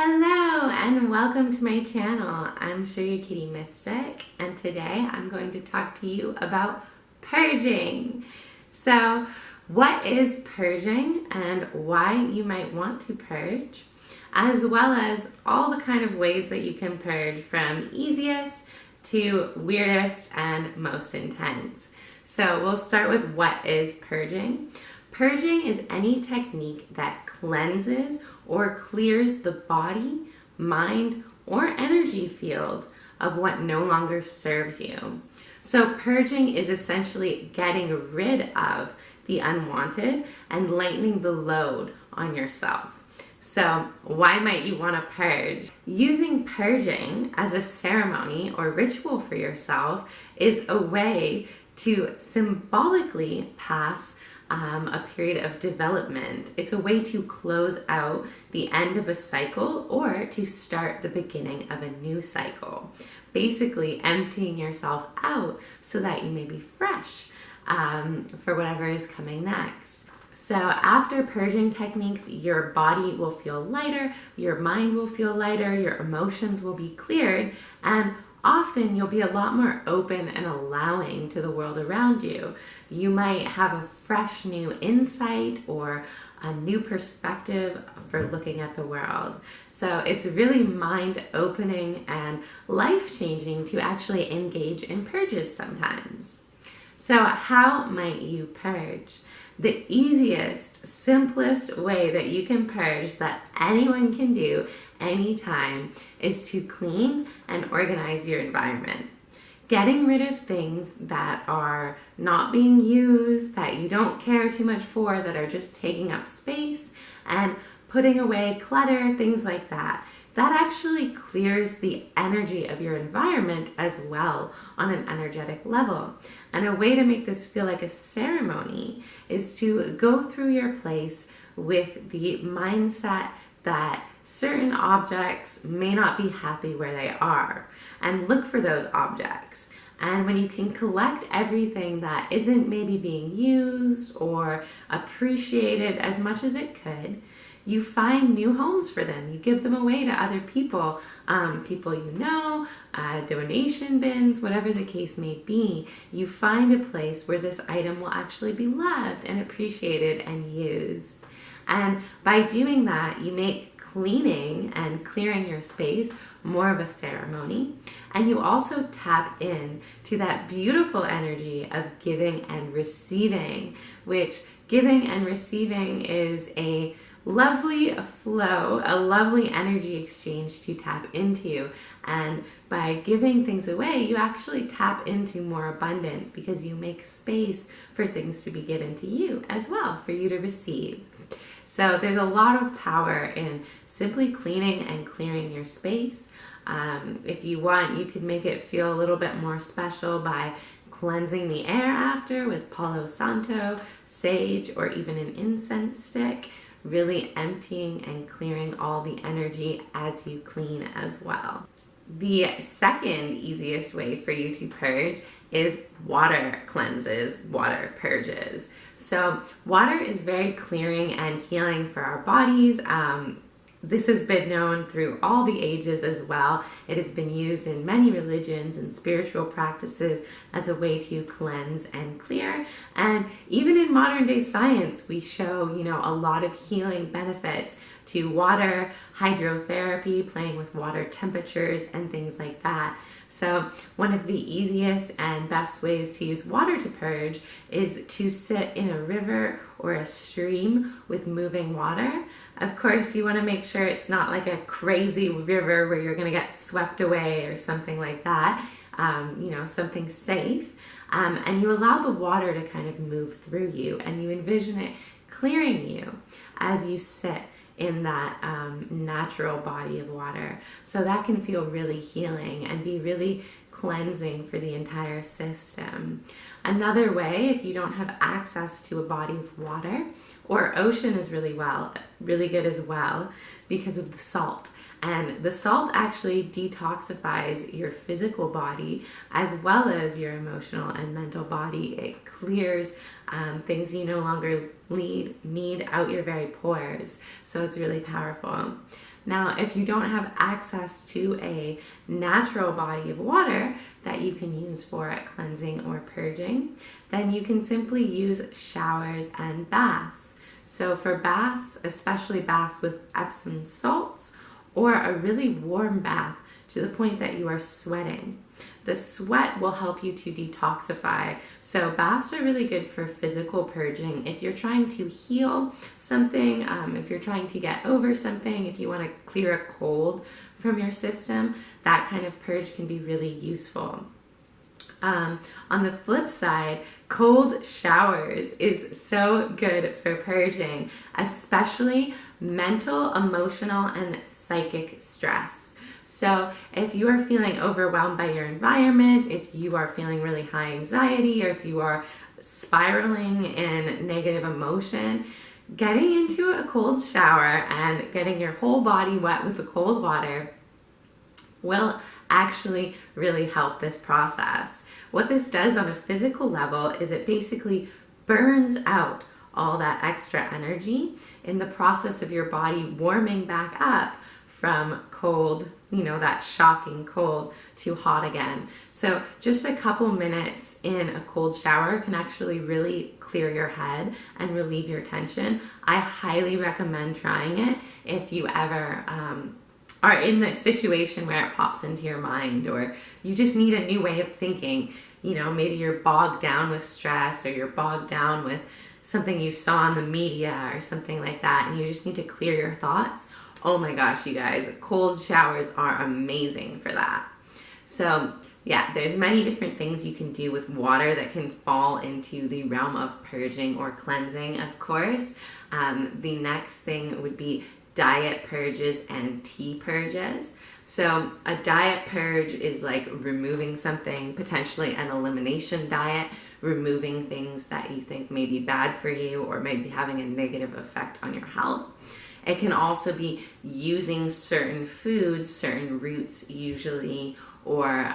Hello and welcome to my channel. I'm Sugar Kitty Mystic and today I'm going to talk to you about purging. So what is purging and why you might want to purge, as well as all the kind of ways that you can purge from easiest to weirdest and most intense. So we'll start with what is purging. Purging is any technique that cleanses or clears the body, mind, or energy field of what no longer serves you. So purging is essentially getting rid of the unwanted and lightening the load on yourself. So why might you want to purge? Using purging as a ceremony or ritual for yourself is a way to symbolically pass a period of development. It's a way to close out the end of a cycle or to start the beginning of a new cycle. Basically emptying yourself out so that you may be fresh for whatever is coming next. So after purging techniques, your body will feel lighter, your mind will feel lighter, your emotions will be cleared, and often you'll be a lot more open and allowing to the world around you. You might have a fresh new insight or a new perspective for looking at the world. So it's really mind opening and life changing to actually engage in purges sometimes. So how might you purge? The easiest, simplest way that you can purge that anyone can do anytime is to clean and organize your environment. Getting rid of things that are not being used, that you don't care too much for, that are just taking up space, and putting away clutter, things like that. That actually clears the energy of your environment as well on an energetic level. And a way to make this feel like a ceremony is to go through your place with the mindset that certain objects may not be happy where they are, and look for those objects. And when you can collect everything that isn't maybe being used or appreciated as much as it could, you find new homes for them. You give them away to other people, people you know, donation bins, whatever the case may be. You find a place where this item will actually be loved and appreciated and used. And by doing that, you make cleaning and clearing your space more of a ceremony. And you also tap in to that beautiful energy of giving and receiving, which giving and receiving is a lovely flow, a lovely energy exchange to tap into. And by giving things away, you actually tap into more abundance because you make space for things to be given to you as well, for you to receive. So there's a lot of power in simply cleaning and clearing your space. If you want, you could make it feel a little bit more special by cleansing the air after with Palo Santo, sage, or even an incense stick. Really emptying and clearing all the energy as you clean as well. The second easiest way for you to purge is water cleanses, water purges. So water is very clearing and healing for our bodies. This has been known through all the ages as well. It has been used in many religions and spiritual practices as a way to cleanse and clear. And even in modern day science, we show, a lot of healing benefits to water, hydrotherapy, playing with water temperatures and things like that. So one of the easiest and best ways to use water to purge is to sit in a river or a stream with moving water. Of course, you want to make sure it's not like a crazy river where you're going to get swept away or something like that, something safe. And you allow the water to kind of move through you, and you envision it clearing you as you sit in that natural body of water. So that can feel really healing and be really cleansing for the entire system. Another way, if you don't have access to a body of water, or ocean is really good as well because of the salt. And the salt actually detoxifies your physical body as well as your emotional and mental body. It clears things you no longer need out your very pores. So it's really powerful. Now, if you don't have access to a natural body of water that you can use for cleansing or purging, then you can simply use showers and baths. So for baths, especially baths with Epsom salts, or a really warm bath to the point that you are sweating. The sweat will help you to detoxify. So baths are really good for physical purging. If you're trying to heal something, if you're trying to get over something, if you want to clear a cold from your system, that kind of purge can be really useful. On the flip side, cold showers is so good for purging, especially mental, emotional, and psychic stress. So if you are feeling overwhelmed by your environment, if you are feeling really high anxiety, or if you are spiraling in negative emotion, getting into a cold shower and getting your whole body wet with the cold water will actually really help this process. What this does on a physical level is it basically burns out all that extra energy in the process of your body warming back up from cold, that shocking cold, to hot again. So just a couple minutes in a cold shower can actually really clear your head and relieve your tension. I highly recommend trying it if you ever are in the situation where it pops into your mind, or you just need a new way of thinking. Maybe you're bogged down with stress, or you're bogged down with something you saw in the media or something like that, and you just need to clear your thoughts. Oh my gosh, you guys, cold showers are amazing for that. So yeah, there's many different things you can do with water that can fall into the realm of purging or cleansing, of course. The next thing would be diet purges and tea purges. So a diet purge is like removing something, potentially an elimination diet, removing things that you think may be bad for you or may be having a negative effect on your health. It can also be using certain foods, certain roots usually, or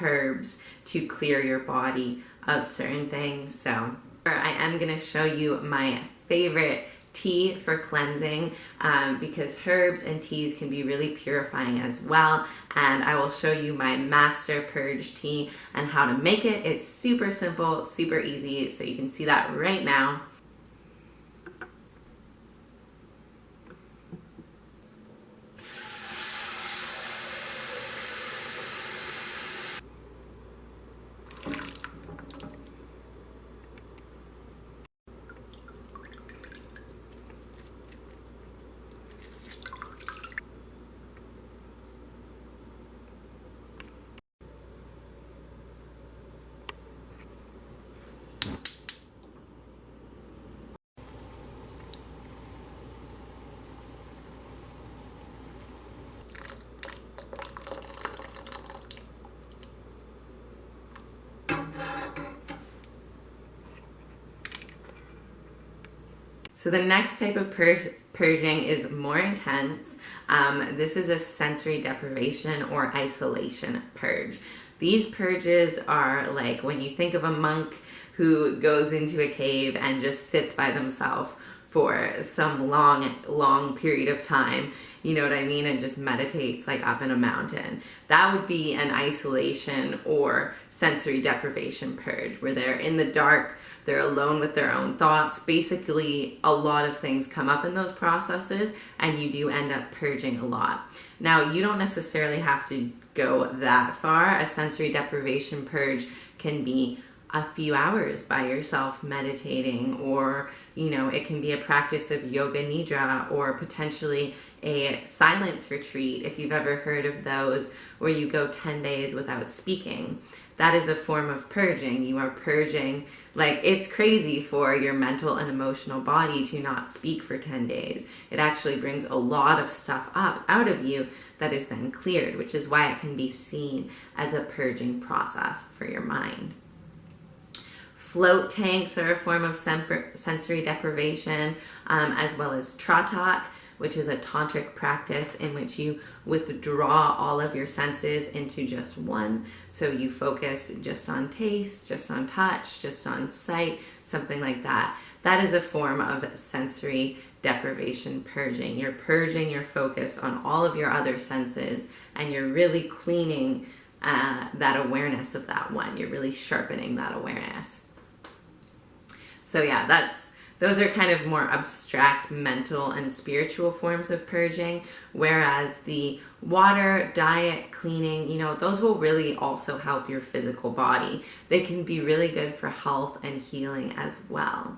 herbs to clear your body of certain things. So I am going to show you my favorite tea for cleansing, because herbs and teas can be really purifying as well. And I will show you my master purge tea and how to make it. It's super simple, super easy, so you can see that right now. So the next type of purging is more intense. This is a sensory deprivation or isolation purge. These purges are like when you think of a monk who goes into a cave and just sits by themselves for some long period of time, you know what I mean, and just meditates like up in a mountain. That would be an isolation or sensory deprivation purge, where they're in the dark, they're alone with their own thoughts. Basically, a lot of things come up in those processes, and you do end up purging a lot. Now, you don't necessarily have to go that far. A sensory deprivation purge can be a few hours by yourself meditating, or it can be a practice of yoga nidra, or potentially a silence retreat, if you've ever heard of those, where you go 10 days without speaking. That is a form of purging. You are purging, like, it's crazy for your mental and emotional body to not speak for 10 days. It actually brings a lot of stuff up out of you that is then cleared, which is why it can be seen as a purging process for your mind. Float tanks are a form of sensory deprivation, as well as tratak, which is a tantric practice in which you withdraw all of your senses into just one. So you focus just on taste, just on touch, just on sight, something like that. That is a form of sensory deprivation purging. You're purging your focus on all of your other senses, and you're really cleaning that awareness of that one. You're really sharpening that awareness. So yeah, those are kind of more abstract mental and spiritual forms of purging, whereas the water, diet, cleaning, you know, those will really also help your physical body. They can be really good for health and healing as well.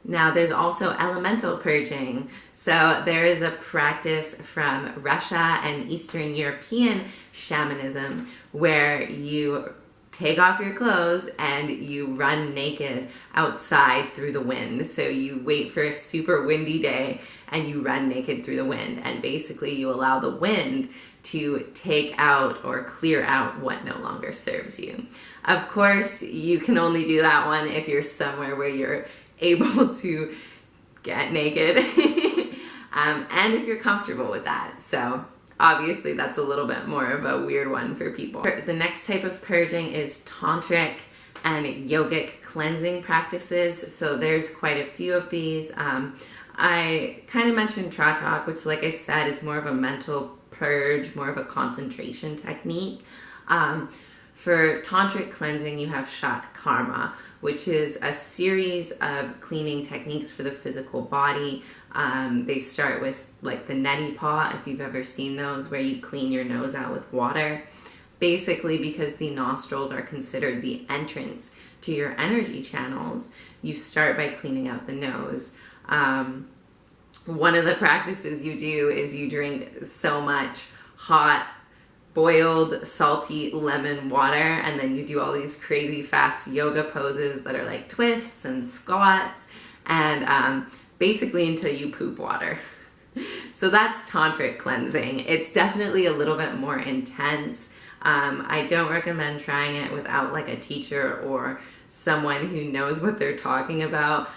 Now, there's also elemental purging. So there is a practice from Russia and Eastern European shamanism where you take off your clothes and you run naked outside through the wind. So you wait for a super windy day and you run naked through the wind. And basically you allow the wind to take out or clear out what no longer serves you. Of course, you can only do that one if you're somewhere where you're able to get naked and if you're comfortable with that. So obviously that's a little bit more of a weird one for people. The next type of purging is Tantric and Yogic cleansing practices. So there's quite a few of these. I kind of mentioned Tratak, which, like I said, is more of a mental purge, more of a concentration technique. For Tantric cleansing, you have Shatkarma, which is a series of cleaning techniques for the physical body. They start with like the neti pot, if you've ever seen those, where you clean your nose out with water. Basically, because the nostrils are considered the entrance to your energy channels, you start by cleaning out the nose. One of the practices you do is you drink so much hot, boiled, salty lemon water, and then you do all these crazy fast yoga poses that are like twists and squats, and basically until you poop water. So that's Tantric cleansing. It's definitely a little bit more intense. I don't recommend trying it without like a teacher or someone who knows what they're talking about.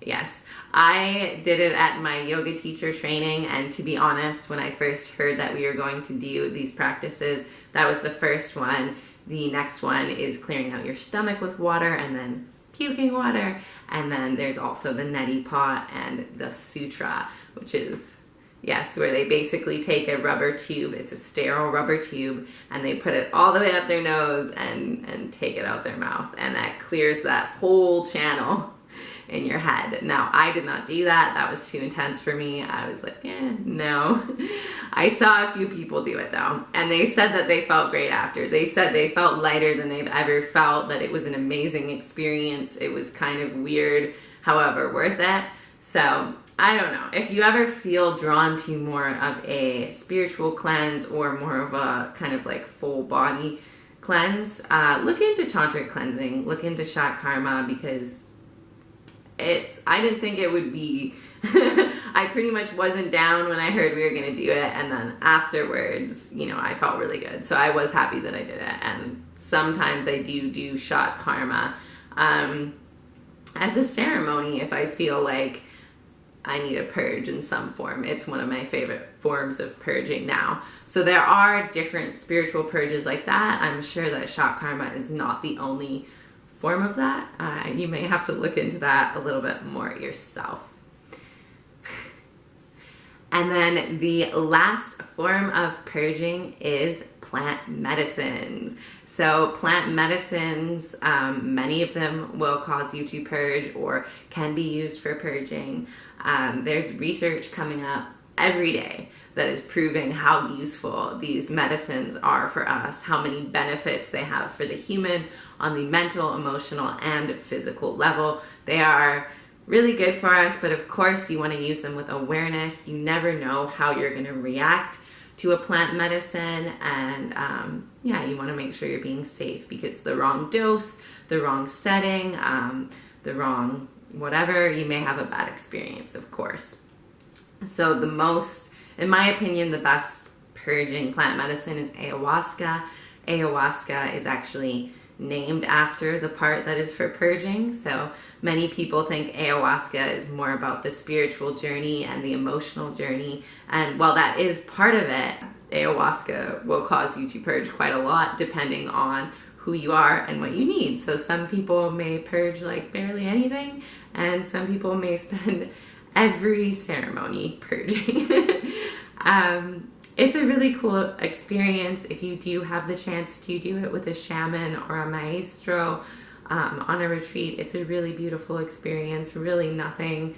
Yes, I did it at my yoga teacher training, and to be honest, when I first heard that we were going to do these practices, that was the first one. The next one is clearing out your stomach with water and then puking water, and then there's also the neti pot and the sutra, which is, yes, where they basically take a rubber tube, it's a sterile rubber tube, and they put it all the way up their nose and take it out their mouth, and that clears that whole channel in your head. Now, I did not do that. That was too intense for me. I was like, no. I saw a few people do it though, and they said that they felt great after. They said they felt lighter than they've ever felt, that it was an amazing experience. It was kind of weird, however, worth it. So I don't know. If you ever feel drawn to more of a spiritual cleanse or more of a kind of like full body cleanse, look into Tantric cleansing, look into Shatkarma, because I didn't think it would be, I pretty much wasn't down when I heard we were going to do it, and then afterwards, you know, I felt really good. So I was happy that I did it, and sometimes I do Shatkarma as a ceremony if I feel like I need a purge in some form. It's one of my favorite forms of purging now. So there are different spiritual purges like that. I'm sure that Shatkarma is not the only form of that. You may have to look into that a little bit more yourself. And then the last form of purging is plant medicines. So plant medicines, many of them will cause you to purge or can be used for purging. There's research coming up every day that is proving how useful these medicines are for us, how many benefits they have for the human on the mental, emotional, and physical level. They are really good for us, but of course you want to use them with awareness. You never know how you're going to react to a plant medicine, and yeah, you want to make sure you're being safe, because the wrong dose, the wrong setting, the wrong whatever, you may have a bad experience, of course. So the most, in my opinion, the best purging plant medicine is ayahuasca. Ayahuasca is actually named after the part that is for purging. So many people think ayahuasca is more about the spiritual journey and the emotional journey. And while that is part of it, ayahuasca will cause you to purge quite a lot depending on who you are and what you need. So some people may purge like barely anything, and some people may spend every ceremony purging. It's a really cool experience if you do have the chance to do it with a shaman or a maestro on a retreat. It's a really beautiful experience. Really nothing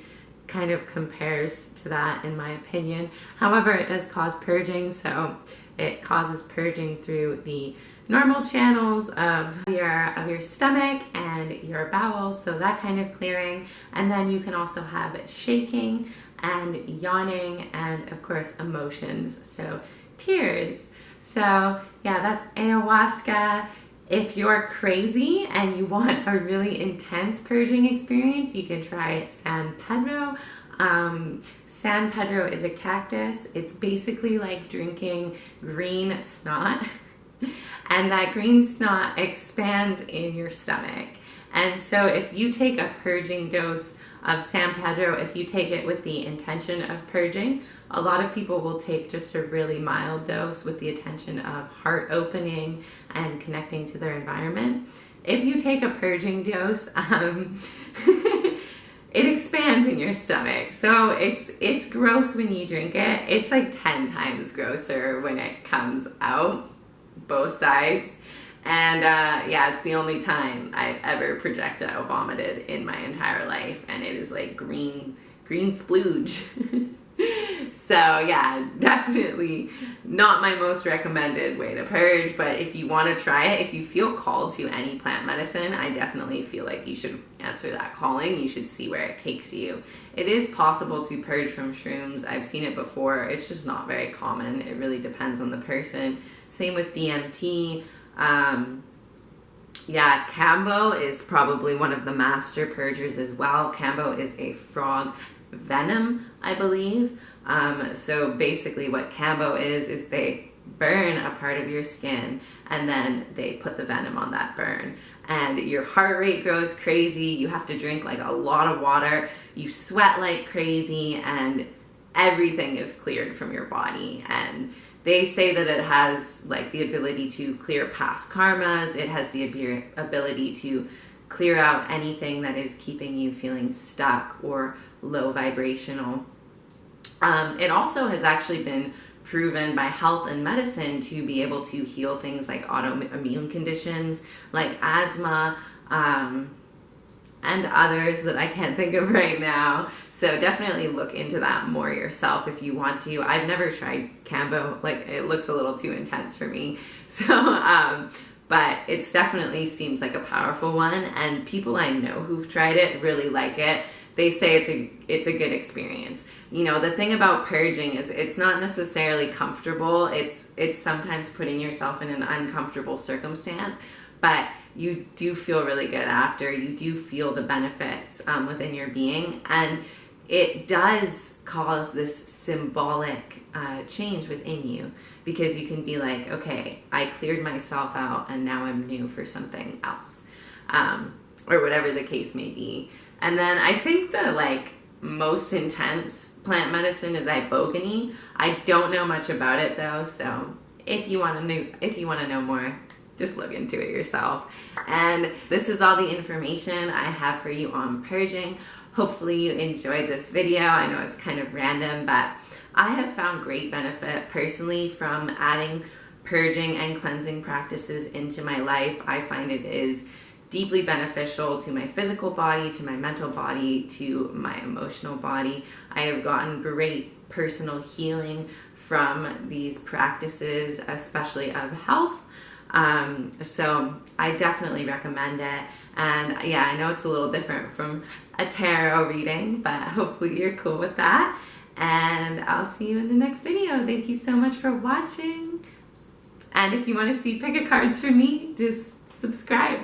kind of compares to that in my opinion. However, it does cause purging, so it causes purging through the normal channels of your stomach and your bowels, so that kind of clearing. And then you can also have shaking and yawning and of course emotions, so tears. So yeah, that's ayahuasca. If you're crazy and you want a really intense purging experience, you can try San Pedro. San Pedro is a cactus. It's basically like drinking green snot and that green snot expands in your stomach. And so if you take a purging dose of San Pedro, if you take it with the intention of purging, a lot of people will take just a really mild dose with the intention of heart opening and connecting to their environment. If you take a purging dose, it expands in your stomach. So it's gross when you drink it. It's like 10 times grosser when it comes out, both sides. And yeah, it's the only time I've ever projectile vomited in my entire life, and it is like green splooge. So yeah, definitely not my most recommended way to purge, but if you want to try it, if you feel called to any plant medicine, I definitely feel like you should answer that calling. You should see where it takes you. It is possible to purge from shrooms. I've seen it before. It's just not very common. It really depends on the person. Same with DMT. Yeah, Kambo is probably one of the master purgers as well. Kambo is a frog venom, I believe. So basically what Kambo is they burn a part of your skin and then they put the venom on that burn. And your heart rate goes crazy. You have to drink like a lot of water. You sweat like crazy and everything is cleared from your body. And they say that it has like the ability to clear past karmas. It has the ability to clear out anything that is keeping you feeling stuck or low vibrational. It also has actually been proven by health and medicine to be able to heal things like autoimmune conditions like asthma, and others that I can't think of right now. So definitely look into that more yourself if you want to. I've never tried Kambo. Like, it looks a little too intense for me. So, but it definitely seems like a powerful one, and people I know who've tried it really like it. They say it's a good experience. You know, the thing about purging is it's not necessarily comfortable. It's sometimes putting yourself in an uncomfortable circumstance, but you do feel really good after. You do feel the benefits within your being, and it does cause this symbolic change within you, because you can be like, okay, I cleared myself out and now I'm new for something else, or whatever the case may be. And then I think the like most intense plant medicine is ibogaine. I don't know much about it though, so if you want to know more, just look into it yourself. And this is all the information I have for you on purging. Hopefully you enjoyed this video. I know it's kind of random, but I have found great benefit personally from adding purging and cleansing practices into my life. I find it is deeply beneficial to my physical body, to my mental body, to my emotional body. I have gotten great personal healing from these practices, especially of health. So I definitely recommend it. And yeah, I know it's a little different from a tarot reading, but hopefully you're cool with that. And I'll see you in the next video. Thank you so much for watching. And if you want to see pick a cards from me, just subscribe.